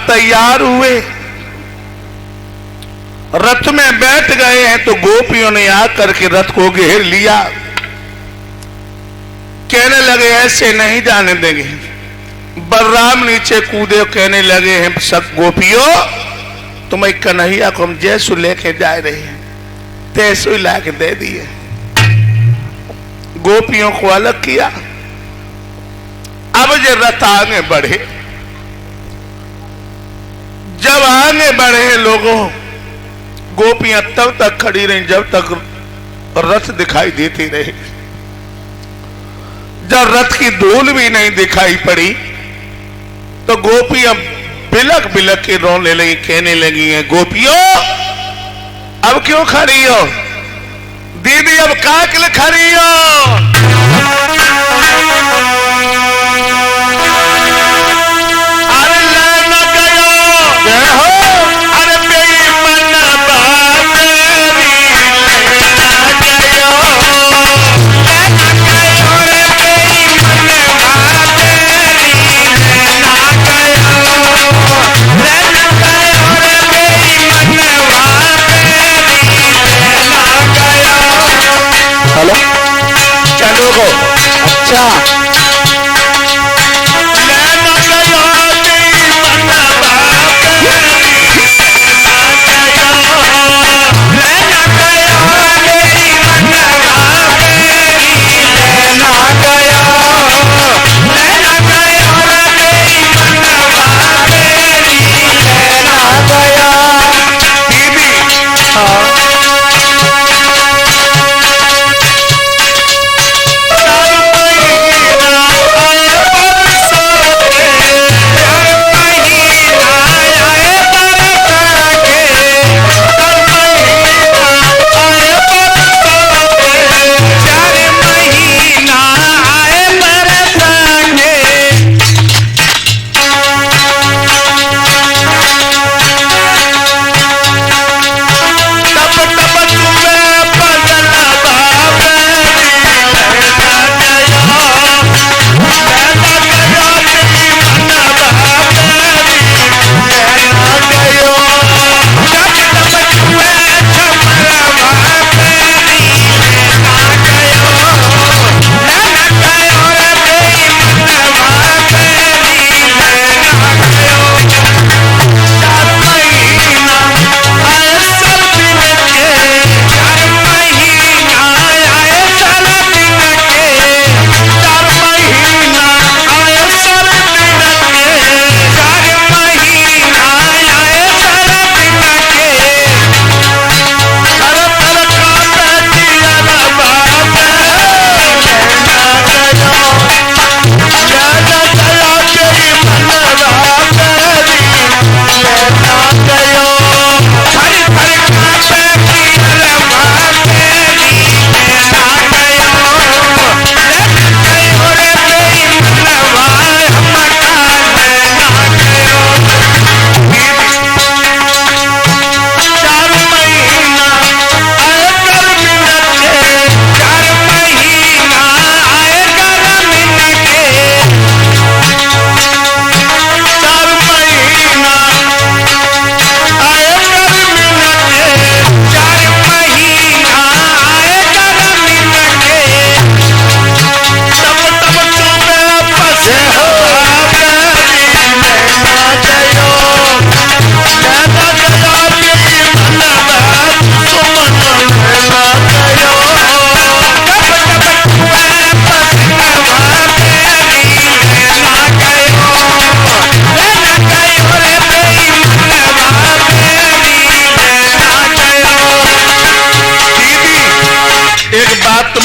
तैयार हुए, रथ में बैठ गए हैं तो गोपियों ने आकर के रथ को घेर लिया। कहने लगे ऐसे नहीं जाने देंगे। बलराम नीचे कूदे, कहने लगे हैं सब गोपियों, तुम्हें कन्हैया को हम जैसु लेके जा रहे हैं तैसु ही लाके दे दिए। गोपियों को अलग किया। अब ये रथ आगे बढ़े। जब आगे बढ़े लोगों, गोपियां तब तक खड़ी रही जब तक रथ दिखाई देती रही। जब रथ की धूल भी नहीं दिखाई पड़ी तो गोपियां बिलक बिलक के रोने लगी, कहने लगी हैं गोपियों अब क्यों खड़ी हो? दीदी अब कहां के लिए खड़ी हो? अरे लेना गयो जय हो, अरे बेईमान बात तेरी लेना गयो, लेना गयो रे बेईमान बात तेरी लेना गयो, लेना गयो रे बेईमान बात तेरी लेना गयो। हेलो चलो गो अच्छा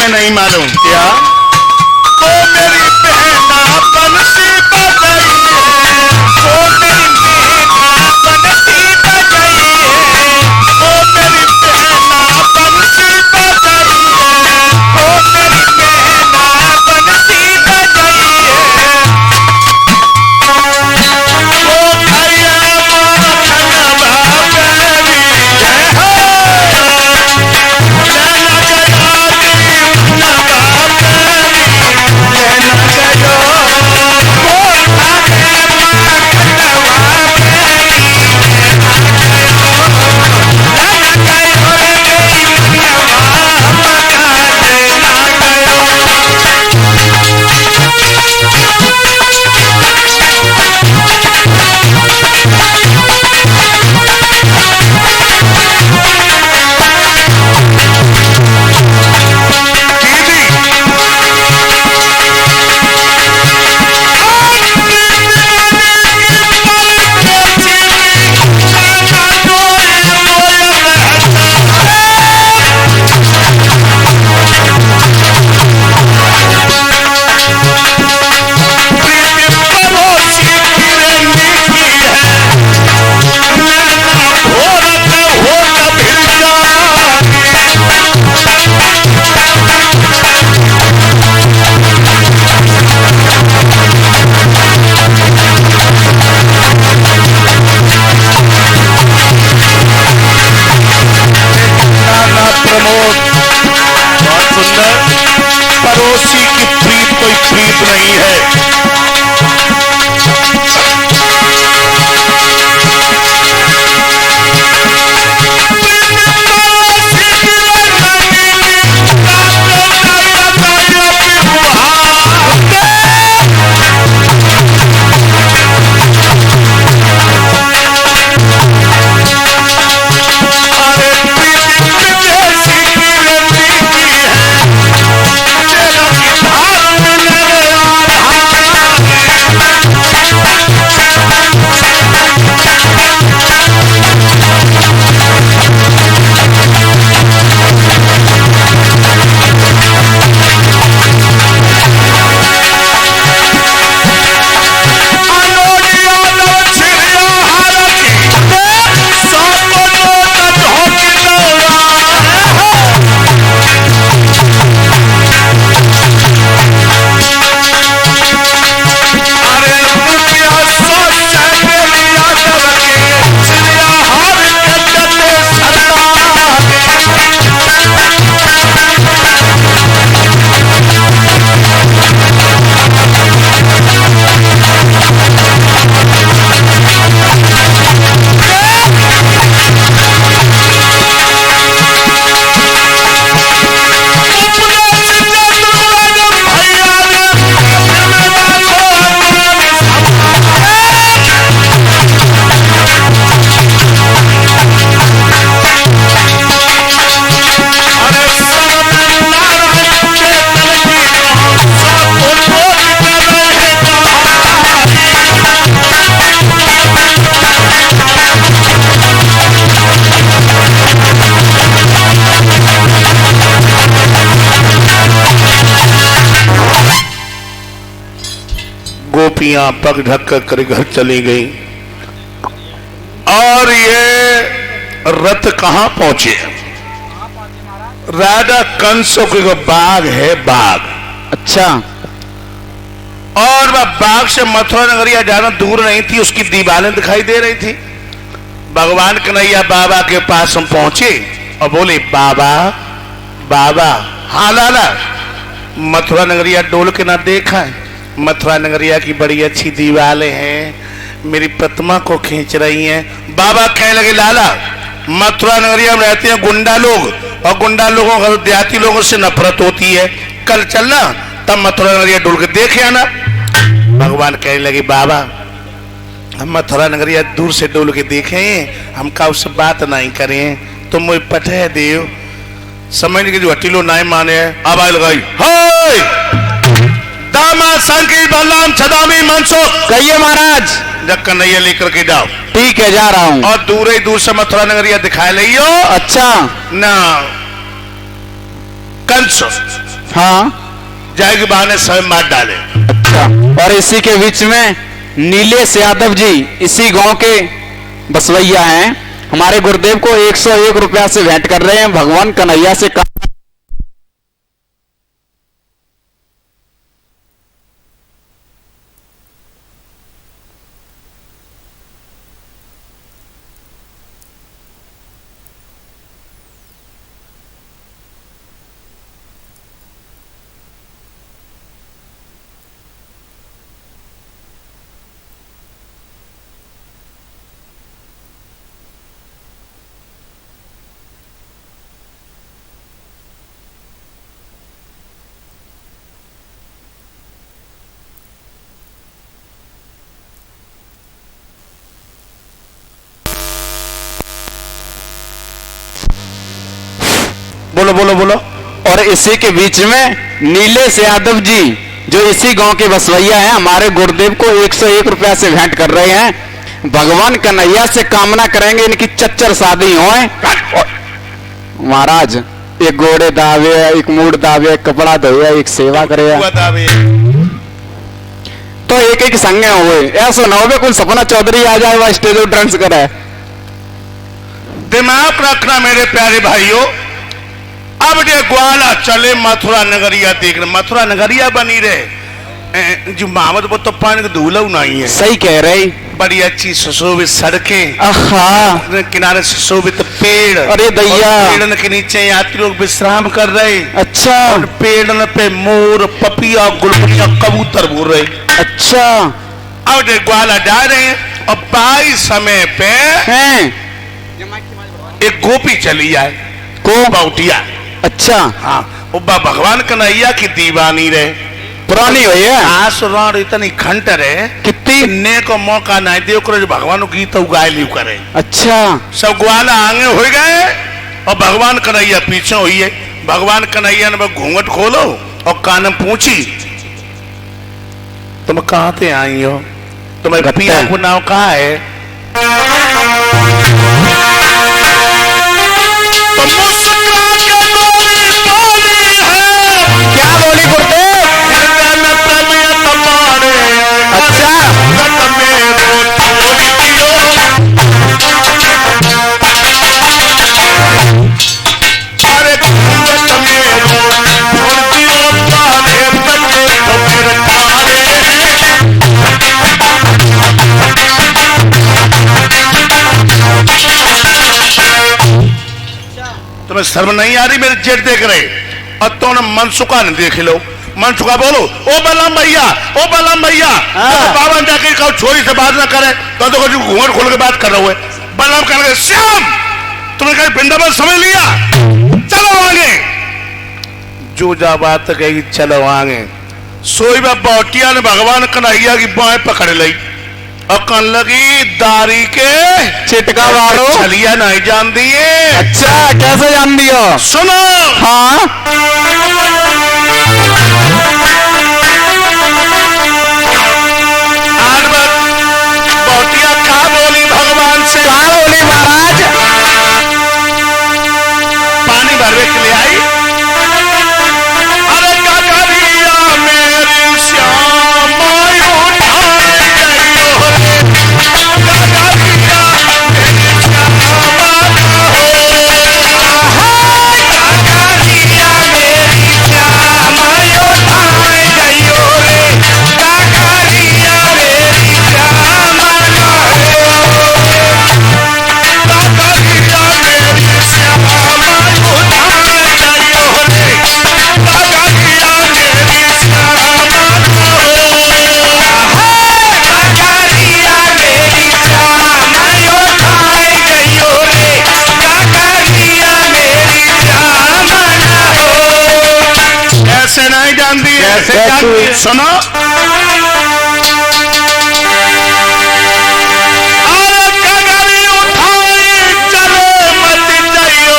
नहीं मालूम क्या? तो मेरी बहना बंसी बजाई है, तो मेरी बहना बंसी बजाई है, तो मेरी बहना बंसी बजाई है, तो मेरी बहना बंसी बजाई है। तो भैया माखन बाबेरी जय हो, लेना गया बाबा गोपियां पग ढक कर घर चली गई। और ये रथ कहां पहुंचे? राजा कंस को बाग है, बाग। अच्छा। और वह बाग से मथुरा नगरिया जाना दूर नहीं थी, उसकी दीवारें दिखाई दे रही थी। भगवान कन्हैया बाबा के पास हम पहुंचे और बोले, बाबा बाबा। हाँ लाला, मथुरा नगरिया डोल के ना देखा है? मथुरा नगरिया की बड़ी अच्छी दीवारें हैं, मेरी प्रतिमा को खींच रही हैं। बाबा कहने लगे, लाला मथुरा नगरिया में रहते हैं गुंडा लोग, और गुंडा लोगों को देहाती लोगों से नफरत होती है। कल चलना, तब मथुरा नगरिया डोल के देखे आना। भगवान कहने लगे, बाबा हम मथुरा नगरिया दूर से डोल के देखे, हम का उससे बात नहीं करें, तो मुझे पटे देव समझ के जो हटीलो नहीं माने। आवाज लगाई, हाय दामा संकी बलराम छदामी मनसो। कहिए महाराज। जब कन्हैया लेकर के जाओ। ठीक है, जा रहा हूं। और दूर ही दूर से मथुरा नगरिया दिखाई लियो। अच्छा। ना कंस, हाँ, जाएगी बहाने स्वयं मार डाले। अच्छा। और इसी के बीच में नीलेश यादव जी इसी गांव के बसवैया हैं, हमारे गुरुदेव को 101 रुपया से भेंट कर रहे हैं। भगवान कन्हैया से बोलो बोलो बोलो। और इसी के बीच में नीलेश यादव जी जो इसी गांव के बसवैया हैं, हमारे गुरुदेव को 101 रुपया से भेंट कर रहे हैं। भगवान कन्हैया से कामना करेंगे इनकी चच्चर शादी हो। महाराज एक घोड़े दावे, एक मूड दावे, एक कपड़ा धोए, एक सेवा करे, तो एक एक संगे हुए। ऐसा ना हो कुल सपना चौधरी आ जाए वह स्टेज पर डांस करे। दिमाग रखना मेरे प्यारे भाइयों। अब जे ग्वाला चले मथुरा नगरिया देखने, मथुरा नगरिया बनी रहे जो मोहम्मद वो तो पानी का दूल्हा नहीं है। सही कह रहे। बड़ी अच्छी सुशोभित सड़कें, किनारे सुशोभित पेड़, अरे दैया, पेड़ के नीचे यात्री लोग विश्राम कर रहे। अच्छा। और पेड़ पे मोर, पपिया, गुलपतिया, कबूतर बोल रहे। अच्छा। अब जे ग्वाला जा रहे हैं और बाई समय पे एक गोपी चली जाए को बाउटिया। अच्छा। हाँ, वो भगवान कन्हैया की दीवानी रहे, पुरानी हुई है। आसुरान इतनी खंटर है कितनी ने को मौका नहीं दे जो भगवान गीत उगाए लियो करे। अच्छा। सब ग्वाला आगे हो गए और भगवान कन्हैया पीछे हुई है। भगवान कन्हैया ने घूंघट खोलो और कान में पूछी, तुम कहाँ से आई हो? तुम्हारे पिया को नाम कहाँ है? तो क्या बोली गुरुदेव? अच्छा। तुम्हें शर्म नहीं आ रही? मेरे जेठ देख रहे और तुम मनसुखा नहीं देख लो। मनसुखा बोलो, ओ बलराम भैया, ओ बलराम भैया। तो बाबा जाके कहो छोरी से बात ना करे तो घूंघट खोल के बात कर रहे हो। बलराम कहने लगे, श्याम तुमने कहीं वृंदावन समझ लिया, चलो आगे। जो जा बात कही चलो आगे। सोई बौटिया ने भगवान कन्हैया की बाएं पकड़ ली और कहने लगी, दारी के चिटका वालो छलिया नहीं जान दिए। अच्छा, कैसे जान दियो? सुनो। हाँ। बौटिया कहा बोली भगवान से? कहा बोली महाराज? पानी भरवे के लिए आई। अरे काकरिया मेरी श्याम उठा कैसे जानती है? सुनो, अरे कगरी उठाई चलो मत जाइयो,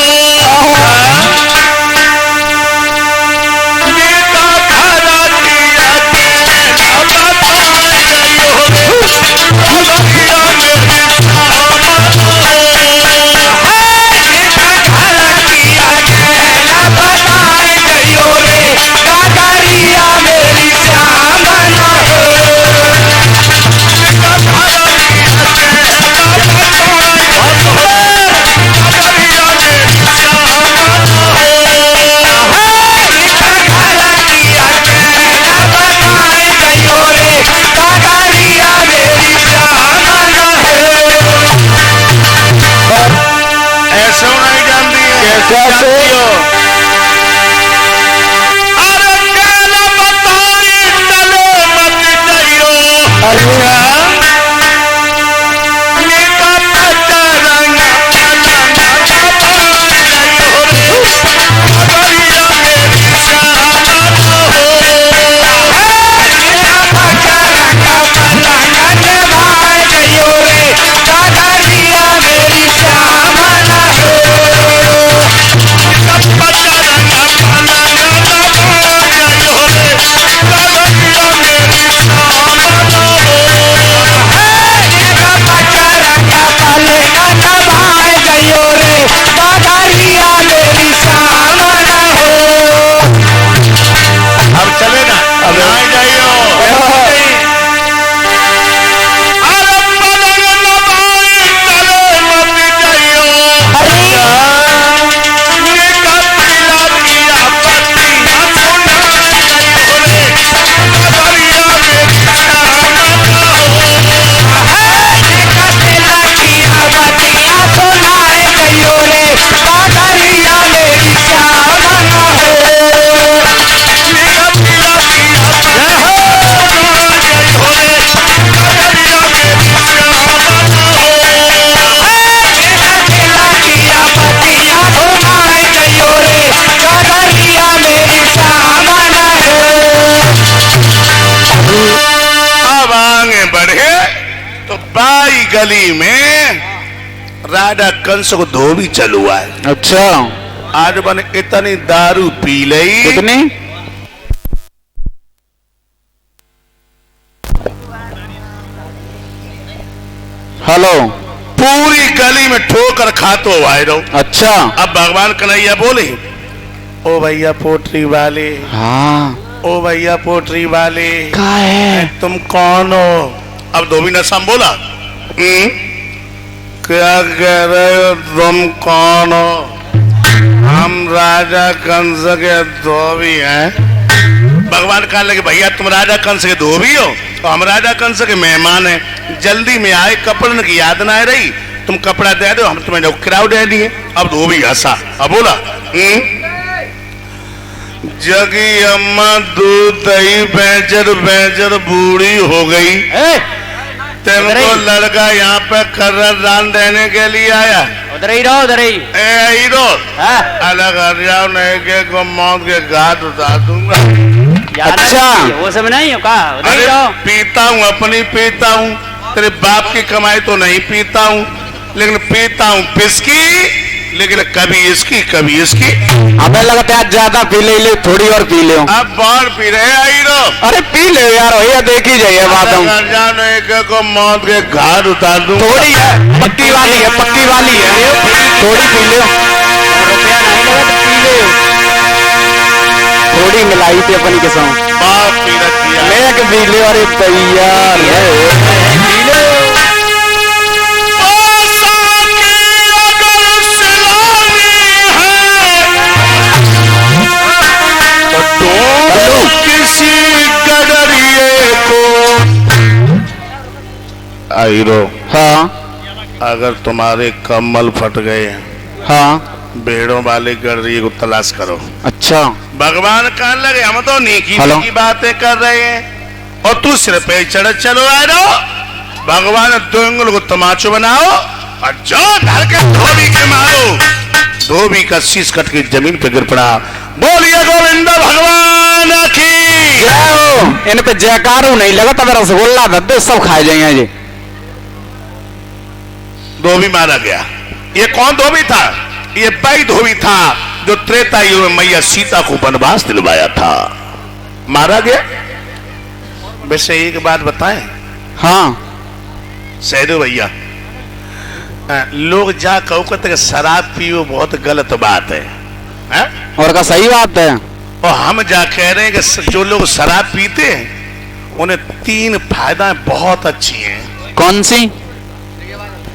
नीता खरा किया के अब बताए जाइयो रे, कगरिया मेरी गली में राधा कंस को धोबी चलू है। अच्छा, आज बने इतनी दारू पी लई, कितनी? हेलो, पूरी गली में ठोकर खातो वायरो। अच्छा, अब भगवान कन्हैया बोले, ओ भैया पोटरी वाले, हाँ, ओ भैया पोटरी वाले, क्या है? तुम कौन हो? अब धोबी ने सम बोला, क्या कह रहे हो? तुम कौन हो? हम राजा कंस के धोबी हैं। भगवान कहने लगे, भैया तुम राजा कंस के धोबी हो तो हम राजा कंस के मेहमान हैं, जल्दी में आए, कपड़न की याद ना रही, तुम कपड़ा दे दो, हम तुम्हें किराया दे दिए। अब धोबी हंसा, अब बोला, जगी अम्मा दूध दही बेचर बेचर बूढ़ी हो गई, तेरे लड़का यहाँ पे कर्रर दान देने के लिए आया। उधर ही रहो, उधर ही। अलग हट जाओ, नहीं के को मौत के घाट उतार दूंगा। अच्छा, वो सब नहीं हो का? अरे पीता हूँ, अपनी पीता हूँ, तेरे बाप की कमाई तो नहीं पीता हूँ, लेकिन पीता हूँ पिसकी, लेकिन कभी इसकी कभी इसकी। हमें लगता है ज्यादा पी ले, थोड़ी और पी ले। अब बाहर पी रहे आई रो। अरे पी ले यार, भैया देख ही जाइए बात। हम को मौत के घाट उतार दूं। थोड़ी है, पक्की वाली है, पक्की वाली है, थोड़ी पी ले। रुपया नहीं लगा तो पी ले। थोड़ी मिलाई थी अपनी के साथ, बाप पी रखी है। मैं कि पी ले। अरे तैयार है, पी ले। किसी गडरिए को आईरो, हाँ अगर तुम्हारे कम्बल फट गए, हाँ, भेड़ों वाले गडरिए को तलाश करो। अच्छा, भगवान कहने लगे, हम तो नेकी की बातें कर रहे हैं और तू सिर पे चढ़ चलो आईरो। भगवान दो उंगल को तमाचो बनाओ और जो धर के धोबी के मारो। धोबी का शीश कट के जमीन पे गिर पड़ा। बोलिए गोविंद भगवान की। जय हो। इन पे जयकारो नहीं लगा तब रसगुल्ला दे सब खाए जाएंगे जी। धोबी मारा गया। ये कौन धोबी था? ये वही धोबी था जो त्रेता युग में मैया सीता को वनवास दिलवाया था। मारा गया। वैसे एक बात बताएं, हाँ सहदो भैया, लोग जा कहो कहते कि शराब पियो बहुत गलत बात है, हैं? और का सही बात है। और हम जा कह रहे हैं कि जो लोग शराब पीते हैं उन्हें 3 फायदा बहुत अच्छी हैं। कौन सी?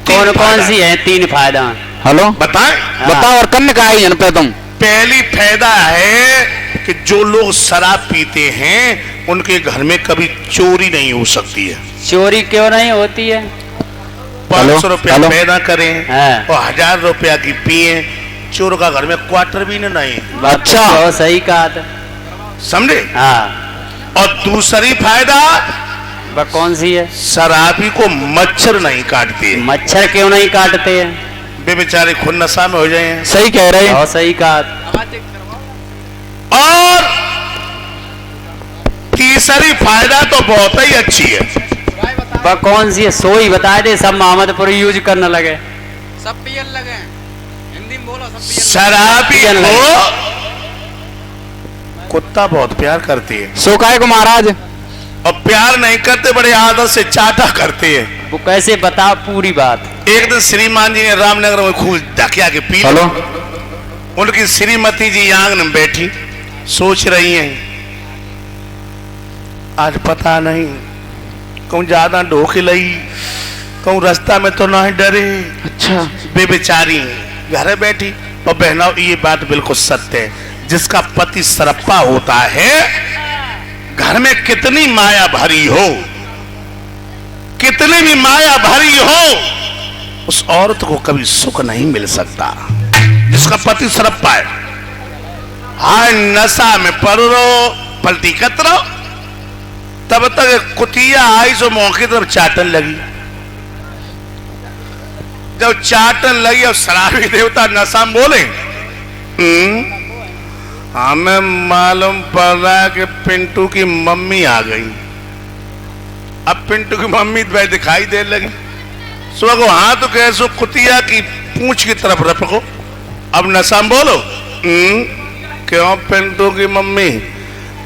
कौन कौन सी है 3 फायदा? हेलो बताएं। बताओ। और कन्न का आई पे तुम? पहली फायदा है कि जो लोग शराब पीते हैं उनके घर में कभी चोरी नहीं हो सकती है। चोरी क्यों नहीं होती है? 500 रुपया हेलो? पैदा करें हाँ। और 1000 रुपया की पिए, चोर का घर में क्वार्टर भी नहीं। अच्छा। बहुत सही कहा था। समझे? हाँ। और दूसरी फायदा, वह कौन सी है? शराबी को मच्छर नहीं काटते। मच्छर क्यों नहीं काटते हैं? वे बेचारे खुद नशा में हो जाए। सही कह रहे हैं। बहुत सही कहा। और तीसरी फायदा तो बहुत ही अच्छी है। वह कौन सी है? सोई बता दे, सब मोहम्मदपुर यूज करने लगे। सब पियन लगे। हिंदी में बोलो, सब पियन शराबी पियन को कुत्ता बहुत प्यार करती है सोकाए को महाराज। और प्यार नहीं करते, बड़े आदत से चाटा करते हैं। वो कैसे बताओ पूरी बात? एक दिन श्रीमान जी ने रामनगर में खूब ढकिया के पी। हेलो? उनकी श्रीमती जी आंगन में बैठी सोच रही हैं, आज पता नहीं कहूँ ज्यादा ढोके लई, कहूँ रास्ता में तो ना डरे। अच्छा। वे बेचारी घर बैठी। और बहनों, ये बात बिल्कुल सत्य है, जिसका पति सरप्पा होता है, घर में कितनी माया भरी हो, कितनी भी माया भरी हो, उस औरत को कभी सुख नहीं मिल सकता जिसका पति सरप्पा है। हाय नशा में परो पलटी कतरो, तब तक कुतिया आई सो मौके तरफ चाटन लगी। जब चाटन लगी और शराबी देवता नशा में बोले, हमें मालूम पड़ रहा है कि पिंटू की मम्मी आ गई। अब पिंटू की मम्मी तो दिखाई दे लगी। सुबह को हाँ तो कैसो कुतिया की पूंछ की तरफ रखो। अब नशा में बोलो, क्यों पिंटू की मम्मी,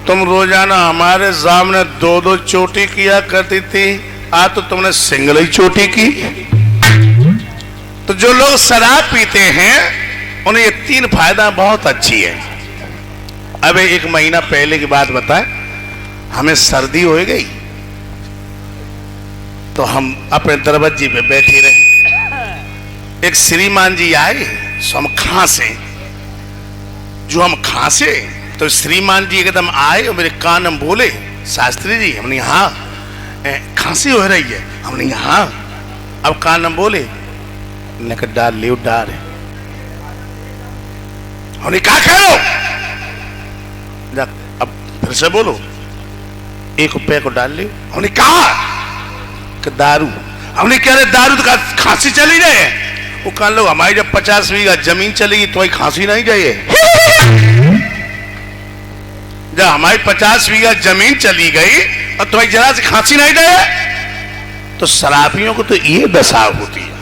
तुम रोजाना हमारे सामने 2-2 चोटी किया करती थी, आज तो तुमने सिंगल ही चोटी की। तो जो लोग शराब पीते हैं उन्हें ये 3 फायदा बहुत अच्छी है। अब 1 महीना पहले की बात बताएं, हमें सर्दी हो गई तो हम अपने दरवाजे पे बैठे रहे। एक श्रीमान जी आए, सो हम खांसे। जो हम खांसे तो श्रीमान जी एकदम आए और मेरे कान में बोले, शास्त्री जी। हमने हाँ खांसी हो रही है। हमने हाँ। अब कान में बोले, नक डाल ले डाल। हमने कहा करो। अब फिर से बोलो, 1 रुपये को डाल ले। हमने कहा कि दारू। हमने कह रहे दारू तो खांसी चली जाए। वो कहा लो, हमारी जब 50 बीघा जमीन चलेगी तो खांसी नहीं जाए। जब हमारी 50 बीघा जमीन चली गई और तुम्हारी जरा से खांसी नहीं जाए, तो शराबियों को तो ये दशा होती है।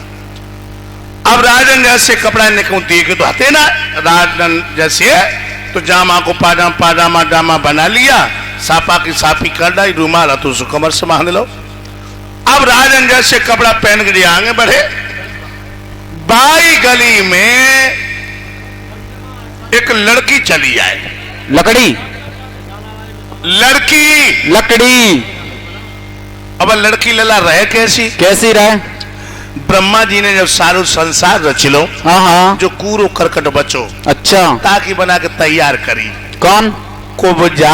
अब राजन जैसे कपड़ा निकल दे के तो हते ना, राजन जैसे तो जामा को पाजामा डामा बना लिया, सापा की साफी कर डाली, रूमाल तो उसको कमर से बांध लो। अब राजन जैसे कपड़ा पहन के आगे बढ़े। बाई गली में एक लड़की चली आए। लकड़ी लड़की। अब लड़की लला रहे कैसी रहे? ब्रह्मा जी ने जब सारू संसार रचिलो, हाँ हाँ। जो कूरो करकट बचो, अच्छा। ताकि बना के तैयार करी। कौन? कुब्जा।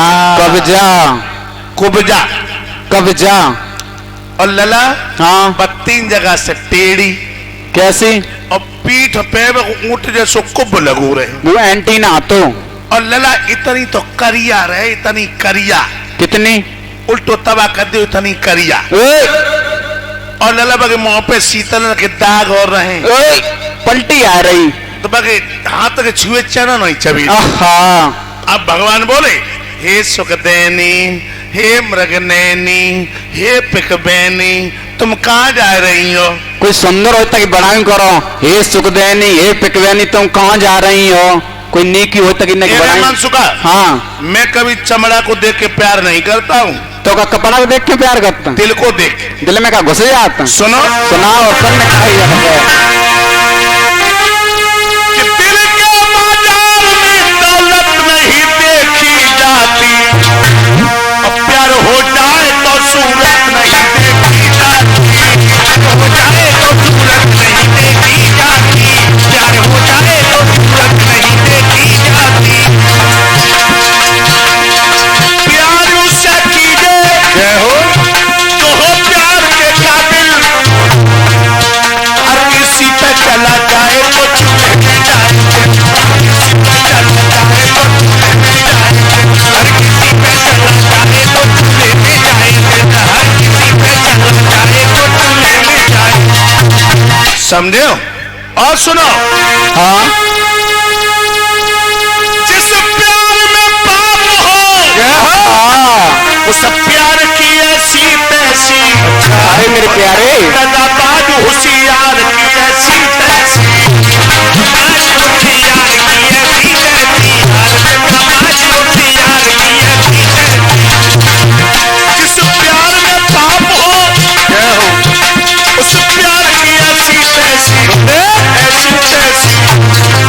और लला हाँ। 3 जगह से टेढ़ी। कैसी? और पीठ पे ऊंट जैसो कुब लगू रहे। वो एंटीना तो। और लला इतनी तो करिया रहे, इतनी करिया। कितनी? उल्टो तबा कर दे, इतनी करिया। और लला बगे मुंह पे शीतल के दाग और रहे। पलटी आ रही तो बगे हाथ के छुए चना नहीं चबी। अब भगवान बोले हे सुखदैनी, हे मृगनैनी, हे पिकबैनी, तुम कहाँ जा रही हो? कोई सुंदर होता कि बड़ाई करो, हे सुखदैनी, हे पिकवैनी, तुम कहाँ जा रही हो? कोई नेकी होता कि नहीं बड़ाई। मन सुखा, हाँ, मैं कभी चमड़ा को देख के प्यार नहीं करता हूँ। तो का कपड़ा को देख के प्यार करता, दिल को देख, दिल में का घुस जाता। सुनो सुनाओ, सब में खाई जाता है। कि दिल के बाजार में दौलत नहीं देखी जाती, अब प्यार हो जाए तो सूरत नहीं देखी जाती, हो जाए तो सूरत नहीं देखी जाती, प्यार हो जाए तो सूरत नहीं देखी जाती। प्यार उससे कीजिए जय हो तो हो प्यार के काबिल, हर किसी पे चला जाए तो छूने में जाएंगे, किसी पे चला जाए तो छूने में जाएंगे, हर किसी पे चला जाए तो छूने में जाएंगे, हर किसी पे चला जाए तो छूने में जाएंगे। समझे हो? और सुनो, हाँ, जिस प्यार में पाप हो उस प्यार की ऐसी तैसी, अरे मेरे प्यारे, दगाबाज होशियार की ऐसी तैसी, दगाबाज होशियार की ऐसी तैसी, दगाबाज होशियार की ऐसी तैसी। जिस प्यार में पाप हो उस प्यार की ऐसी तैसी, ऐसी तैसी,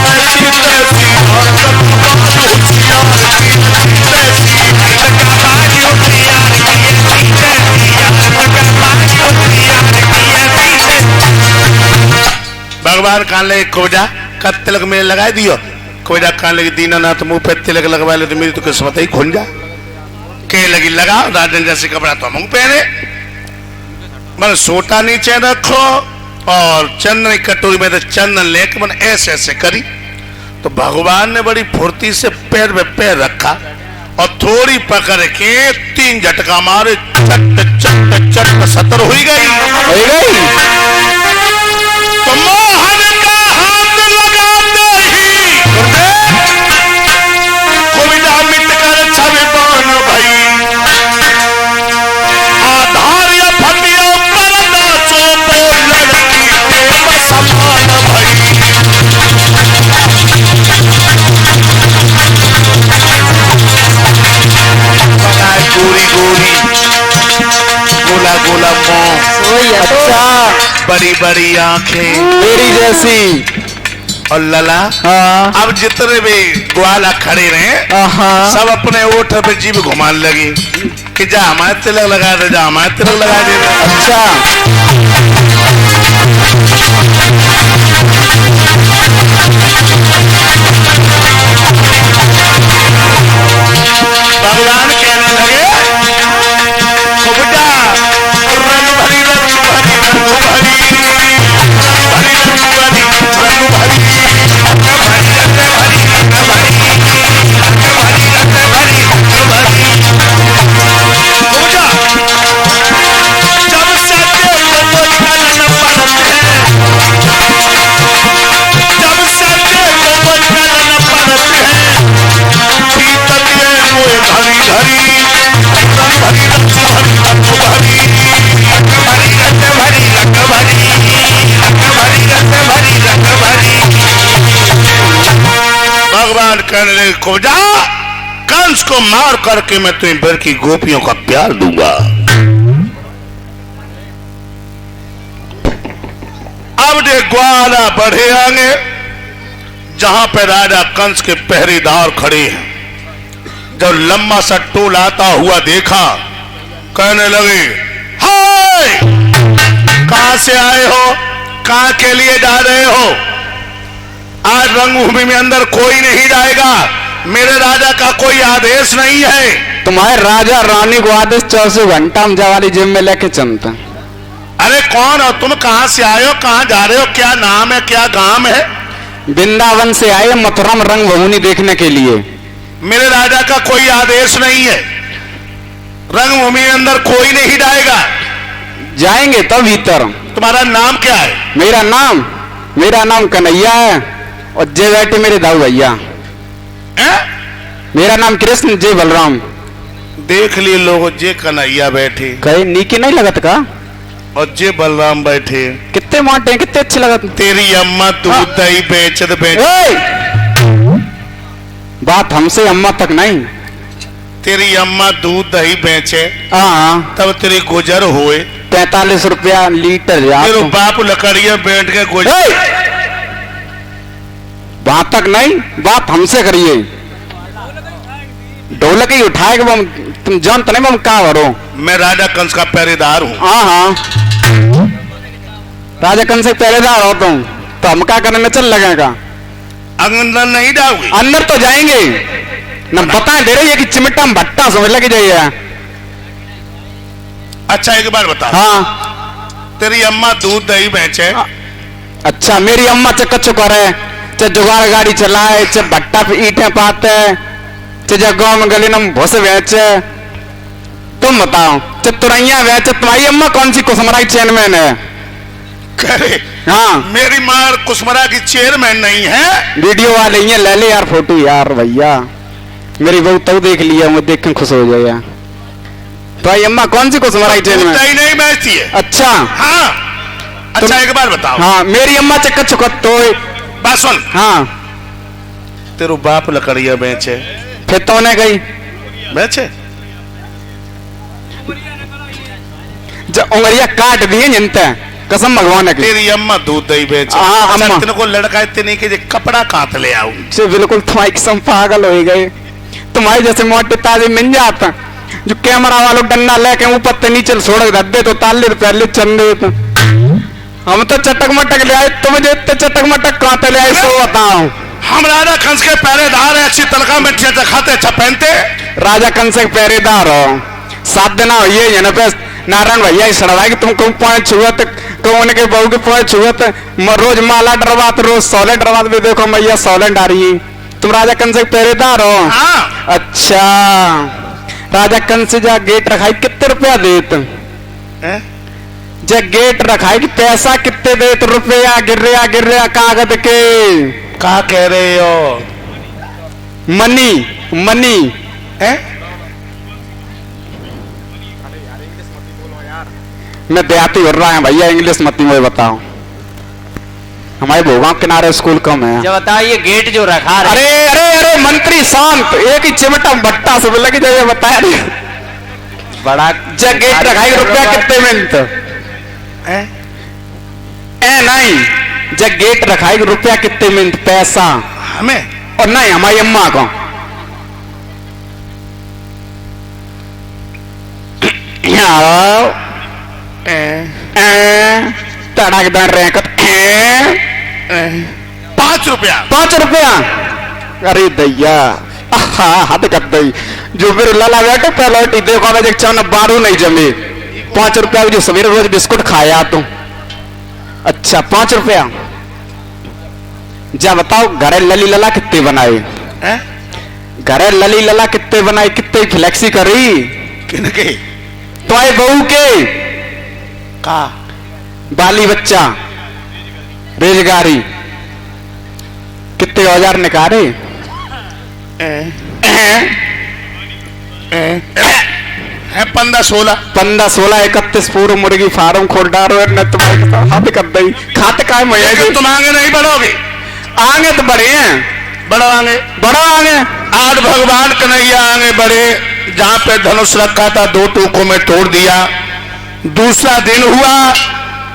ऐसी तैसी, और दगाबाज होशियार की ऐसी तैसी, दगाबाज होशियार की ऐसी तैसी, दगाबाज होशियार की ऐसी तैसी। भगवान कान लगे कोजा का तिलक में लगा दियो, कोजा कान लगी दीनानाथ मुंह पे तिलक लगवा ले तो मेरी तो किस्मत ही खुल जा। के लगी लगा राजन जैसे कपड़ा तो मुंह पहने, मन सोटा नीचे रखो और चंदन की कटोरी में तो चंदन लेके मन ऐसे ऐसे करी, तो भगवान ने बड़ी फुर्ती से पैर में पैर रखा और थोड़ी पकड़ के 3 झटका मारे, चट चट चट 70 हुई गई। हो गई। तो मोहन का हाथ लगाते ही कोविदा मिट कर छवि बन भई, आधार या फटिया पर्दा चोपो लड़की के समान भई। बनाए गोरी गोरी, गोला गोला मुंह, अच्छा, बड़ी बड़ी आंखें मेरी जैसी। और लला। हाँ, अब जितने भी ग्वाला खड़े रहे हाँ, सब अपने ओठ पे जीभ घुमाने लगे कि जा हमारे तिलक लगा दे, जा हमारे तिलक लगा दे। अच्छा, भगवान कहने लगे बेटा रंग भरी रंग भरी रंग भरी रंग भरी रंग भरी रंग भरी रंग भरी रंग भरी रंग भरी रंग भरी रंग भरी रंग भरी। बेटा जब से देखो वो चलन पड़ते हैं, जब से देखो वो चलन पड़ते हैं, भीतर ये मोए धरी धरी रंग भरी रंग भरी रंग भरी रंग भरी रंग भरी रंग भरी रंग भरी रंग भरी रंग भरी। भगवान कहने लगे खोजा कंस को मार करके मैं तुम्हें बर की गोपियों का प्यार दूंगा। अब जो ग्वाला बढ़े आगे जहां पे राजा कंस के पहरेदार खड़े हैं, जब लंबा सा टोल आता हुआ देखा, कहने लगे हाय कहां से आए हो, कहां के लिए जा रहे हो? आज रंगभूमि में अंदर कोई नहीं जाएगा, मेरे राजा का कोई आदेश नहीं है। तुम्हारे राजा रानी को आदेश 24 घंटा हम जवाली जिम में लेके चलता। अरे कौन हो तुम, कहां से आए हो, कहां जा रहे हो, क्या नाम है, क्या गांव है? वृंदावन से आए मथुरा में रंगभूमि देखने के लिए। मेरे राजा का कोई आदेश नहीं है, रंगभूमि में अंदर कोई नहीं जाएगा। जाएंगे तब भीतर। तुम्हारा नाम क्या है? मेरा नाम कन्हैया है और जय बैठे मेरे दाऊ भैया। मेरा नाम कृष्ण जय बलराम। देख लिए लोग, जे कन्हैया बैठे कहीं नीके नहीं लगत का? और जे बलराम बैठे। कितने मोटे हैं, कितने अच्छे लगत। तेरी अम्मा दूध दही बेचत बेच। बात हमसे अम्मा तक नहीं। तेरी अम्मा दूध दही बेचे हाँ, तब तेरी गुजर होए 45 रुपया लीटर यार। तेरे बाप लकड़िया बैठ के गुजर। बात तक नहीं, बात हमसे करिए। ढोलक ही उठाए कि तुम जानते नहीं हम कहाँ भरो। मैं राजा कंस का पहरेदार हूँ। हाँ हाँ, राजा कंस से पहरेदार हो तुम, तो हम क्या करने में चल लगेगा? अंदर नहीं जाओगे? अंदर तो जाएंगे न, बताएं दे रही है कि चिमटा में भट्टा समझ लग जाइए। अच्छा एक बार बता। हाँ, तेरी अम्मा दूध दही बेचे। अच्छा, मेरी अम्मा चक्कर चुकर है, चाहे जुगाड़ गाड़ी चलाए, चाहे भट्टा पे ईंटें पाते, चाहे गाँव में गली में भूस बेचे। तुम बताओ, चाहे तुरैया बेचे। तुम्हारी अम्मा कौन सी कुसमराई चेयरमैन है? करे हाँ, मेरी माँ कुसमरा की चेयरमैन नहीं है। वीडियो वाले ये ले ले यार फोटो यार भैया। मेरी बहू तो देख लिया, मैं देख के खुश हो जाएगा। तो अम्मा कौन सी कुसमराई चेयरमैन? दही नहीं बेचती है। अच्छा हाँ। अच्छा एक बार बताओ। हाँ, मेरी अम्मा चक्कर चुकत तो। बात सुन। हाँ, तेरे बाप लकड़िया बेचे फिर तो ने गई बेचे। जब उंगलियां काट दिए जनता, कसम भगवान की। तेरी अम्मा दूध दही बेचे। हाँ, अम्मा। तेरे को लड़का इतने के कपड़ा काट ले आऊं। से बिल्कुल तुम्हारी कसम पागल हो गए। तुम्हारे जैसे मोटे ताजे मिल जाता, जो कैमरा वालों डंडा लेके ऊपर ते नीचे छोड़ दे तो ताले पहले चंदे तो। हम तो चटक मटक ले आए, तुम जो इतने चटक मटक कहाँ ले आए सो बताओ। हम राजा कंस के पहरेदार है, अच्छी तलखा में खाते अच्छा पहनते। राजा कंस के पहरेदार हो, 7 दिन ये ना पे नारायण भैया ही सड़वा कि तुमको पाँच छुअत कौन के बहू के पाँच छुअत। रोज माला डरवात, रोज सौले डरवात भी। देखो मैया सौले डारी, तुम राजा कंस के पहरेदार हो। हाँ। अच्छा, राजा कंस जा गेट रखाई कितने रुपया देत? जब गेट रखाई कि पैसा कितने देत? रुपया गिर रहा कागज के। क्या कह रहे हो? मनी मनी है? मैं देहाती हो रहा है भैया, इंग्लिश मत मुझे बताओ। हमारे भोगांव किनारे स्कूल कम है। जब बताइए गेट जो रखा है। अरे अरे अरे मंत्री शांत, एक ही चिमटा भट्टा सब लगी जाए बताया नहीं। बड़ा जब गेट रखाई रुपया कितने मिनट? ए नहीं, जब गेट रखाई रुपया कितने मिनट? पैसा हमें और नहीं हमारी अम्मा को। तड़कदार रहे 5 रुपया। 5 रुपया? अरे दैया, हद कर दई। जो फिर लाला बैठे पहले देखो चाना बारू नहीं जमे। 5 रुपया जो सवेरे रोज बिस्कुट खाया तुम। अच्छा 5 रुपया। जा बताओ, घरे लली लला कितने बनाए? घरे लली लला कितने बनाए? कितने फ्लेक्सी करी? किनके? तो आए बहू के का बाली बच्चा रेजगारी कितने औजार निकाले? 15-16 15-16 31 पूर्व मुर्गी फार्म खोल डालो न। तुम्हारे हाथ कर दई खाते का मैं। तुम आगे नहीं बढ़ोगे। आगे तो बढ़े हैं, बढ़ो आगे। बढ़ो आगे। आज भगवान कन्हैया आगे बढ़े। जहां पे धनुष रखा था 2 टूकों में तोड़ दिया। दूसरा दिन हुआ,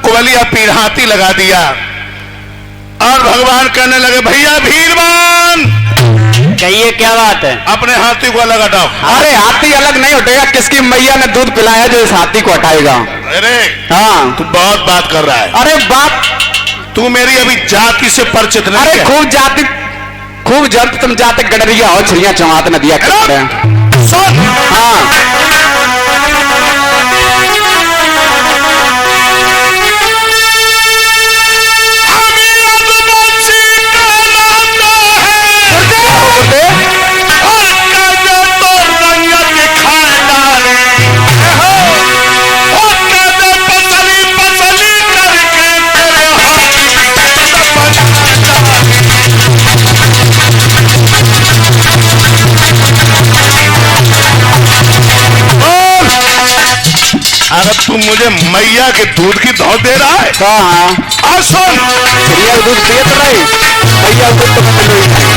कोवलिया पीर हाथी लगा दिया और भगवान कहने लगे भैया भीरवान कहिए क्या बात है? अपने हाथी को अलग हटाओ। अरे हाथी अलग नहीं हटेगा, किसकी मैया ने दूध पिलाया जो इस हाथी को हटाएगा? अरे हाँ, तू बहुत बात कर रहा है। अरे बात, तू मेरी अभी जाति से परिचित नहीं अरे है। खूब जाति, खूब जब तुम जाते गडरिया हो, छिड़िया चमात नदिया करते हैं। सुन। हाँ, अगर तू मुझे मैया के दूध की दौड़ दे रहा है, हाँ हाँ, और सुन, चिड़िया दूध दिए तो नहीं, भैया दूध तो मिलो ही नहीं।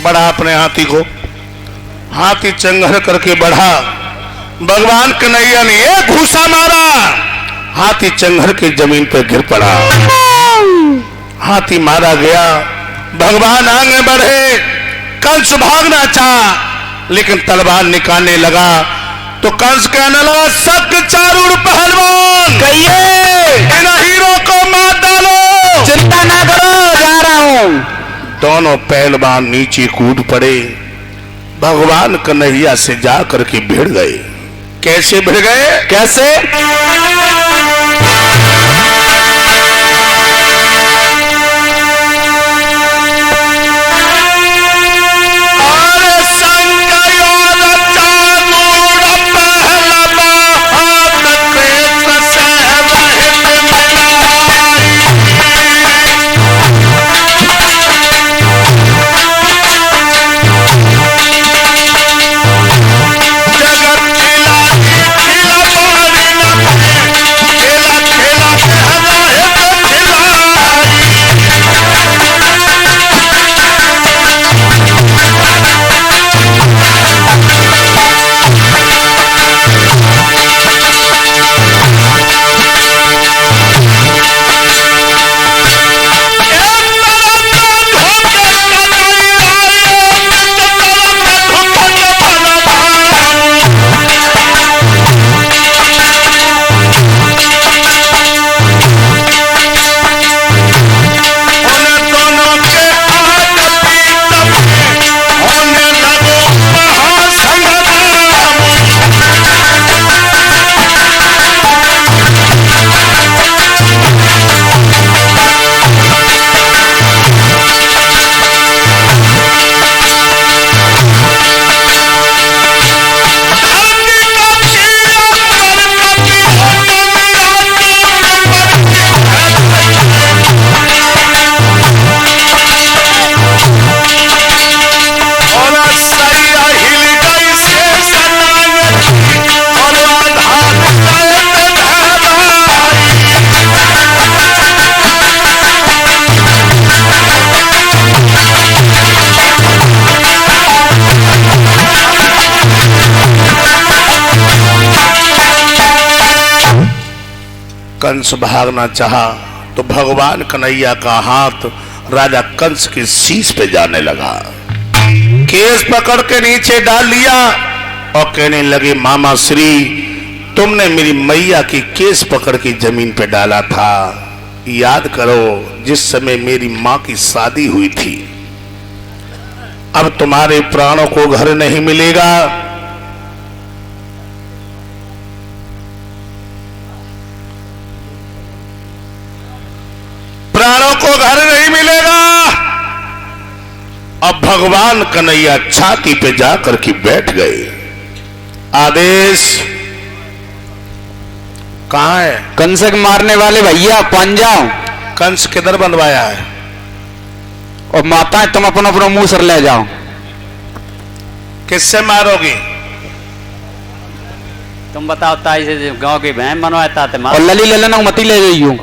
बढ़ा अपने हाथी को, हाथी चंघर करके बढ़ा। भगवान कन्हैया ने एक घूसा मारा, हाथी चंघर के जमीन पर गिर पड़ा। हाथी मारा गया। भगवान आगे बढ़े, कंस भागना चाहा लेकिन तलवार निकालने लगा तो कंस कहने लगा, सक चारूर पहलवान, कहिए इन हीरो को मार डालो। चिंता ना करो, जा रहा हूँ। दोनों पहलवान नीचे कूद पड़े। भगवान कन्हैया से जा करके भिड़ गए। कैसे भिड़ गए? कैसे? कंस भागना चाहा तो भगवान कन्हैया का हाथ राजा कंस के शीश पे जाने लगा, केस पकड़ के नीचे डाल लिया और कहने लगे, मामा श्री तुमने मेरी मैया की केस पकड़ के जमीन पे डाला था, याद करो जिस समय मेरी माँ की शादी हुई थी। अब तुम्हारे प्राणों को घर नहीं मिलेगा, प्राणों को घर नहीं मिलेगा। अब भगवान कन्हैया छाती पे जाकर के बैठ गए। आदेश कहां है? कंस के मारने वाले भैया पंजा। कंस किधर बंधवाया है? और माता तुम अपना अपना मुंह सर ले जाओ। किससे मारोगी? तुम बताओ ताई से गांव की बहन बनवाता थे और लली ललन मती ले जाइयो,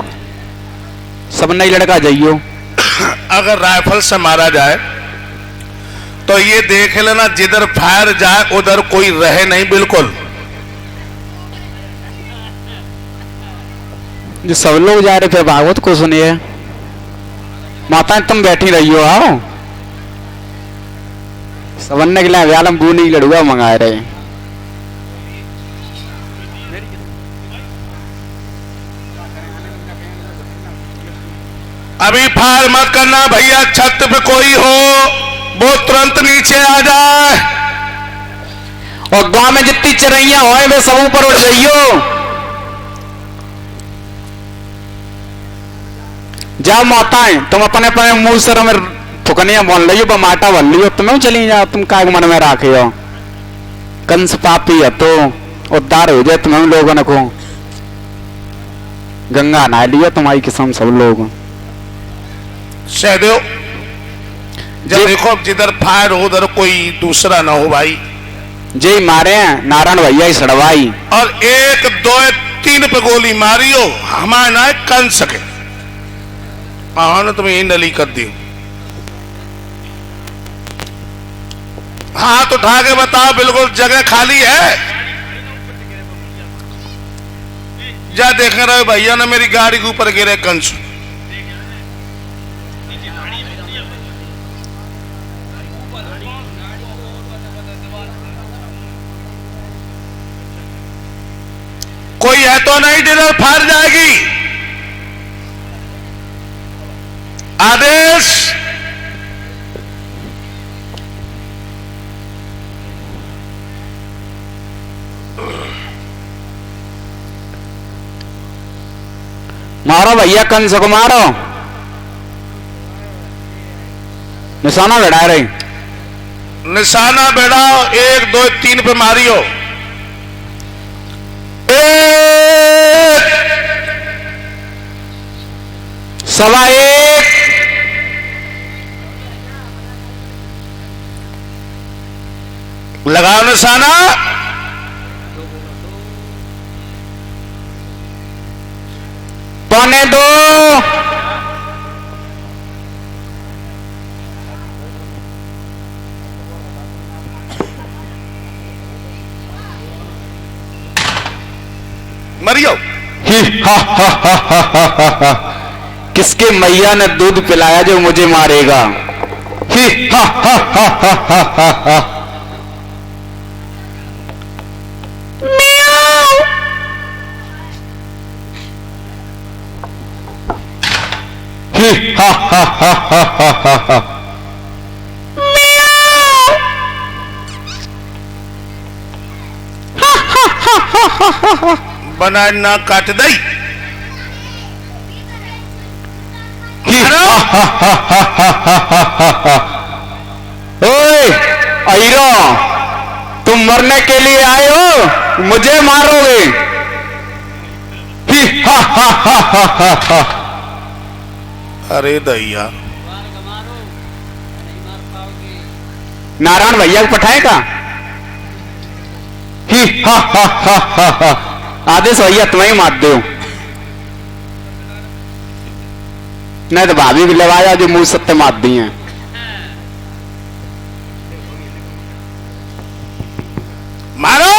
सब नई लड़का जाइयो। अगर राइफल से मारा जाए तो ये देख लेना जिधर फायर जाए उधर कोई रहे नहीं बिल्कुल। जो सब लोग जा रहे थे भागवत को सुनिए। माता तुम बैठी रहियो, आओ सवरने के लिए व्यालम बूनी लड़ुआ मंगा रहे। अभी फायर मत करना भैया, छत पे कोई हो वो तुरंत नीचे आ जाए। और गांव में जितनी चिड़ैया हो वे सब ऊपर उड़ जाइयो। जाओ माताएं तुम अपने अपने मुंह सर में फुकनिया बोल लियो, बमाटा बोल लियो, तुम्हें चली जाओ, तुम काय मन में राखियो। कंस पापी है तो उद्धार हो जाए तुम्हें लोगों ने को। गंगा नहा लिया तुम्हारी किस्म सब लोग। सहदेव जब देखो जिधर फायर हो उधर कोई दूसरा ना हो भाई। जी मारे हैं नारायण भैया ही सड़वाई। और 1 2 3 पे गोली मारी हो हमारे ना कंस के। हाँ ना तुम्हें नली कर दी। हाथ उठा के बताओ बिल्कुल जगह खाली है। जा देख रहे भैया ना मेरी गाड़ी के ऊपर गिरे कंस। कोई है तो नहीं जिधर फायर जाएगी। आदेश मारो भैया कंस को मारो। निशाना बढ़ा रही। निशाना बढ़ाओ 1 2 3 पे मारियो। 1 सवा 1 लगाओ निशाना। पौने 2 मरियो। किसके मैया ने दूध पिलाया जो मुझे मारेगा। ही हा हा हा हा हा हा हा। ही हा हा हा हा हा हा हा। बना ना काट दई। ओए अहिरो तुम मरने के लिए आए हो, मुझे मारोगे। ही हा हा हा हा हा हा। अरे दैया नारायण भैया को पठाएगा। ही हा हा हा हा हा। आदेश भैया तुम्हें मार दो, नहीं तो भाभी भी लगाया जो मुंह सत्य मार दी हैं। मारो।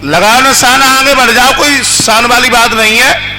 लगाओ ना शान, आगे बढ़ जाओ, कोई शान वाली बात नहीं है।